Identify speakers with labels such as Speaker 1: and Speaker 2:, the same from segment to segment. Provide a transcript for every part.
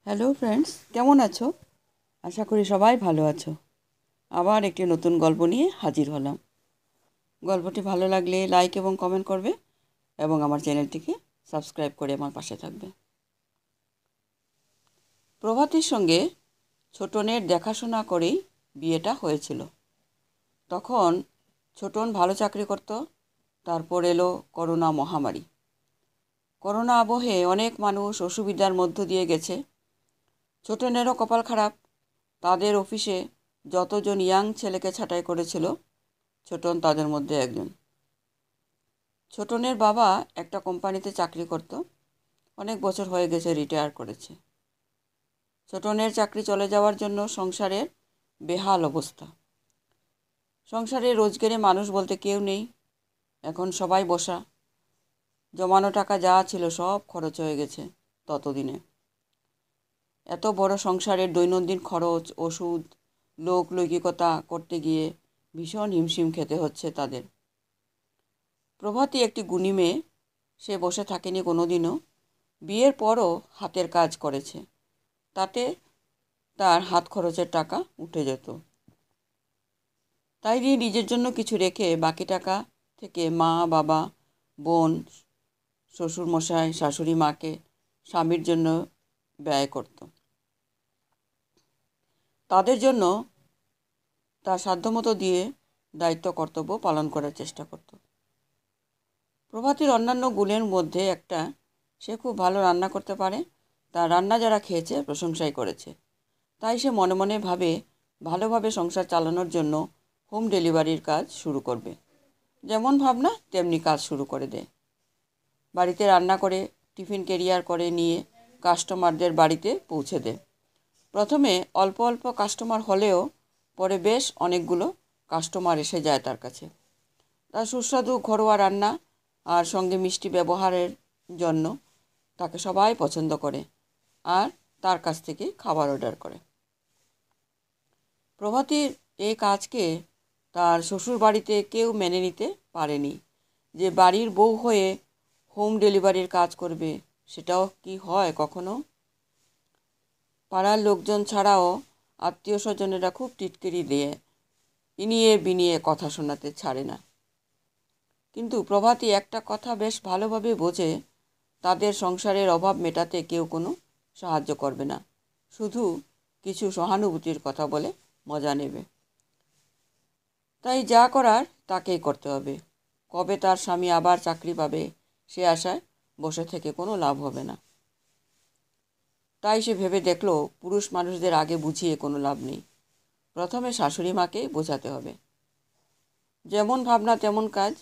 Speaker 1: Hello friends, কেমন আছো? আশা করি সবাই ভালো আছো। আবার একটি নতুন গল্প নিয়ে হাজির হলাম। গল্পটি ভালো লাগলে লাইক এবং কমেন্ট করবে এবং আমার চ্যানেলটিকে সাবস্ক্রাইব করে আমার পাশে থাকবে। প্রভাতীর সঙ্গে ছোটনের দেখাশোনা করেই বিয়েটা হয়েছিল। তখন ছোটন ভালো চাকরি করত। তারপর এলো করোনা মহামারী। করোনা আবহে অনেক মানুষ অসুবিধার মধ্য দিয়ে গেছে। ছোটনেরও কপাল খারাপ। তাদের অফিসে যতজন ইয়াং ছেলেকে ছাঁটাই করেছিল, ছোটন তাদের মধ্যে একজন। ছোটনের বাবা একটা কোম্পানিতে চাকরি করত। অনেক বছর হয়ে গেছে, রিটায়ার করেছে। ছোটনের চাকরি চলে যাওয়ার জন্য সংসারের বেহাল অবস্থা। সংসারে রোজগারে মানুষ বলতে কেউ নেই। এখন সবাই বসা। জমানো টাকা যা ছিল সব খরচ হয়ে গেছে ততদিনে। এত বড় সংসারের দৈনন্দিন খরচ, ওষুধ, লৌকিকতা করতে গিয়ে ভীষণ হিমশিম খেতে হচ্ছে তাদের। প্রভাতী একটি গুণী মেয়ে। সে বসে থাকেনি কোনোদিনও। বিয়ের পরও হাতের কাজ করেছে। তাতে তার হাত খরচের টাকা উঠে যেত। তাই দিয়ে নিজের জন্য কিছু রেখে বাকি টাকা থেকে মা, বাবা, বোন, শ্বশুরমশাই, শাশুড়ি মাকে স্বামীর জন্য ব্যয় করত। তাদের জন্য তার সাধ্যমতো দিয়ে দায়িত্ব কর্তব্য পালন করার চেষ্টা করত। প্রভাতীর অন্যান্য গুণের মধ্যে একটা, সে খুব ভালো রান্না করতে পারে। তার রান্না যারা খেয়েছে প্রশংসাই করেছে। তাই সে মনে মনে ভাবে ভালোভাবে সংসার চালানোর জন্য হোম ডেলিভারির কাজ শুরু করবে। যেমন ভাবনা তেমনি কাজ শুরু করে দেয়। বাড়িতে রান্না করে টিফিন ক্যারিয়ার করে নিয়ে কাস্টমারদের বাড়িতে পৌঁছে দেয়। প্রথমে অল্প অল্প কাস্টমার হলেও পরে বেশ অনেকগুলো কাস্টমার এসে যায় তার কাছে। তার সুস্বাদু ঘরোয়া রান্না আর সঙ্গে মিষ্টি ব্যবহারের জন্য তাকে সবাই পছন্দ করে আর তার কাছ থেকে খাবার অর্ডার করে। প্রভাতীর এই কাজকে তার শ্বশুর বাড়িতে কেউ মেনে নিতে পারেনি। যে বাড়ির বউ হয়ে হোম ডেলিভারির কাজ করবে, সেটাও কি হয় কখনো? পাড়ার লোকজন ছাড়াও আত্মীয় স্বজনেরা খুব টিটকিরি দিয়ে ইনিয়ে বিনিয়ে কথা শোনাতে ছাড়ে না। কিন্তু প্রভাতী একটা কথা বেশ ভালোভাবে বোঝে, তাদের সংসারের অভাব মেটাতে কেউ কোনো সাহায্য করবে না, শুধু কিছু সহানুভূতির কথা বলে মজা নেবে। তাই যা করার তাকেই করতে হবে। কবে তার স্বামী আবার চাকরি পাবে সে আশায় বসে থেকে কোনো লাভ হবে না। তাই সে ভেবে দেখল, পুরুষ মানুষদের আগে বুঝিয়ে কোনো লাভ নেই। প্রথমে শাশুড়ি মাকে বোঝাতে হবে। যেমন ভাবনা তেমন কাজ।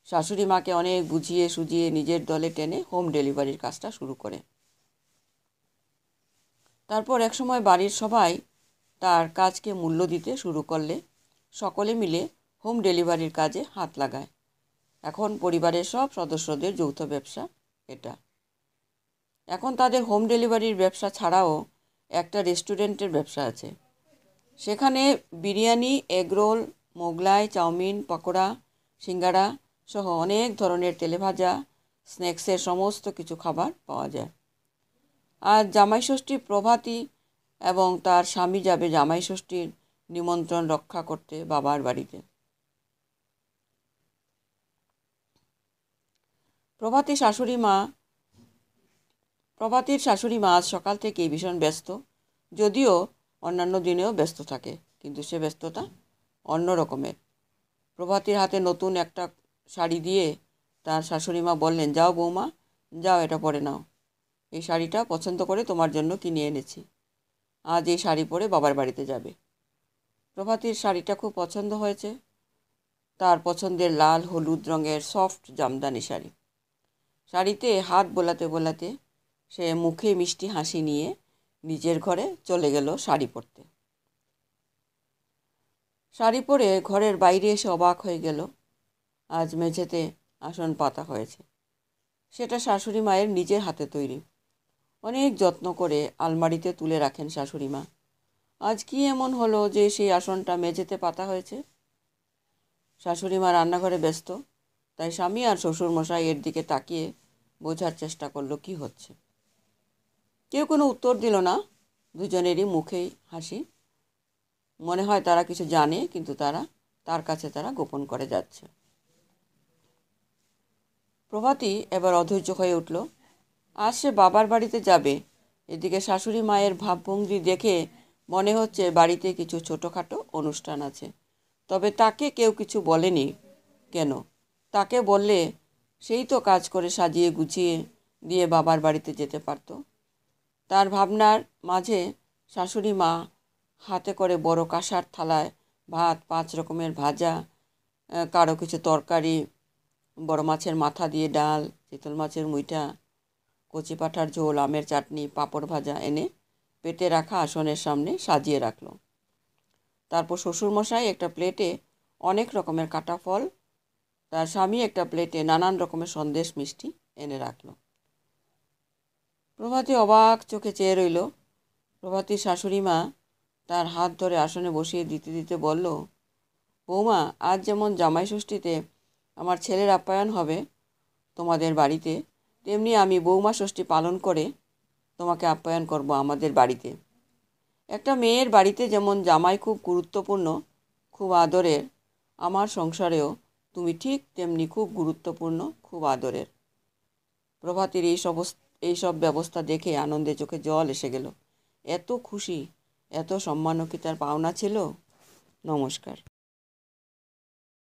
Speaker 1: শাশুড়ি মাকে অনেক বুঝিয়ে সুঝিয়ে নিজের দলে টেনে হোম ডেলিভারির কাজটা শুরু করে। তারপর একসময় বাড়ির সবাই তার কাজকে মূল্য দিতে শুরু করলে সকলে মিলে হোম ডেলিভারির কাজে হাত লাগায়। এখন পরিবারের সব সদস্যদের যৌথ ব্যবসা এটা। এখন তাদের হোম ডেলিভারির ব্যবসা ছাড়াও একটা রেস্টুরেন্টের ব্যবসা আছে। সেখানে বিরিয়ানি, এগরোল, মোগলাই, চাউমিন, পকোড়া, সিঙ্গাড়া সহ অনেক ধরনের তেলেভাজা, স্ন্যাক্সের সমস্ত কিছু খাবার পাওয়া যায়। আর জামাইষষ্ঠী প্রভাতী এবং তার স্বামী যাবে জামাইষষ্ঠীর নিমন্ত্রণ রক্ষা করতে বাবার বাড়িতে। প্রভাতীর শাশুড়ি মা আজ সকাল থেকেই ভীষণ ব্যস্ত। যদিও অন্যান্য দিনেও ব্যস্ত থাকে, কিন্তু সে ব্যস্ততা অন্য রকমের। প্রভাতীর হাতে নতুন একটা শাড়ি দিয়ে তার শাশুড়ি মা বললেন, যাও বৌমা, যাও এটা পরে নাও। এই শাড়িটা পছন্দ করে তোমার জন্য কিনে এনেছি। আজ এই শাড়ি পরে বাবার বাড়িতে যাবে। প্রভাতীর শাড়িটা খুব পছন্দ হয়েছে। তার পছন্দের লাল হলুদ রঙের সফট জামদানি শাড়ি। শাড়িতে হাত বোলাতে বোলাতে সে মুখে মিষ্টি হাসি নিয়ে নিজের ঘরে চলে গেল শাড়ি পরতে। শাড়ি পরে ঘরের বাইরে এসে অবাক হয়ে গেল, আজ মেঝেতে আসন পাতা হয়েছে। সেটা শাশুড়ি মায়ের নিজের হাতে তৈরি। অনেক যত্ন করে আলমারিতে তুলে রাখেন শাশুড়ি মা। আজ কি এমন হলো যে সেই আসনটা মেঝেতে পাতা হয়েছে? শাশুড়ি মা রান্নাঘরে ব্যস্ত, তাই স্বামী আর শ্বশুরমশাই এর দিকে তাকিয়ে বোঝার চেষ্টা করলো কি হচ্ছে। কেউ কোনো উত্তর দিল না। দুজনেরই মুখেই হাসি। মনে হয় তারা কিছু জানে, কিন্তু তার কাছে তারা গোপন করে যাচ্ছে। প্রভাতী এবার অধৈর্য হয়ে উঠল। আজ সে বাবার বাড়িতে যাবে। এদিকে শাশুড়ি মায়ের ভাবভঙ্গি দেখে মনে হচ্ছে বাড়িতে কিছু ছোটোখাটো অনুষ্ঠান আছে। তবে তাকে কেউ কিছু বলেনি কেন? তাকে বললে সেই তো কাজ করে সাজিয়ে গুছিয়ে দিয়ে বাবার বাড়িতে যেতে পারত। তার ভাবনার মাঝে শাশুড়ি মা হাতে করে বড় কাঁসার থালায় ভাত, 5 রকমের ভাজা, কারো কিছু তরকারি, বড় মাছের মাথা দিয়ে ডাল, চিতল মাছের মুইঠা, কচি পাঁঠার ঝোল, আমের চাটনি, পাঁপড় ভাজা এনে পেতে রাখা আসনের সামনে সাজিয়ে রাখল। তারপর শ্বশুরমশাই একটা প্লেটে অনেক রকমের কাটা ফল, তার স্বামী একটা প্লেটে নানান রকমের সন্দেশ মিষ্টি এনে রাখল। প্রভাতী অবাক চোখে চেয়ে রইল। প্রভাতীর শাশুড়ি মা তার হাত ধরে আসনে বসিয়ে দিতে দিতে বলল, বৌমা, আজ যেমন জামাই ষষ্ঠীতে আমার ছেলের আপ্যায়ন হবে তোমাদের বাড়িতে, তেমনি আমি বৌমা ষষ্ঠী পালন করে তোমাকে আপ্যায়ন করব আমাদের বাড়িতে। একটা মেয়ের বাড়িতে যেমন জামাই খুব গুরুত্বপূর্ণ, খুব আদরের, আমার সংসারেও তুমি ঠিক তেমনি খুব গুরুত্বপূর্ণ, খুব আদরের। প্রভাতীর এইসব ব্যবস্থা দেখে আনন্দে চোখে জল এসে গেল। এত খুশি, এত সম্মানও কি তার পাওনা ছিল? নমস্কার।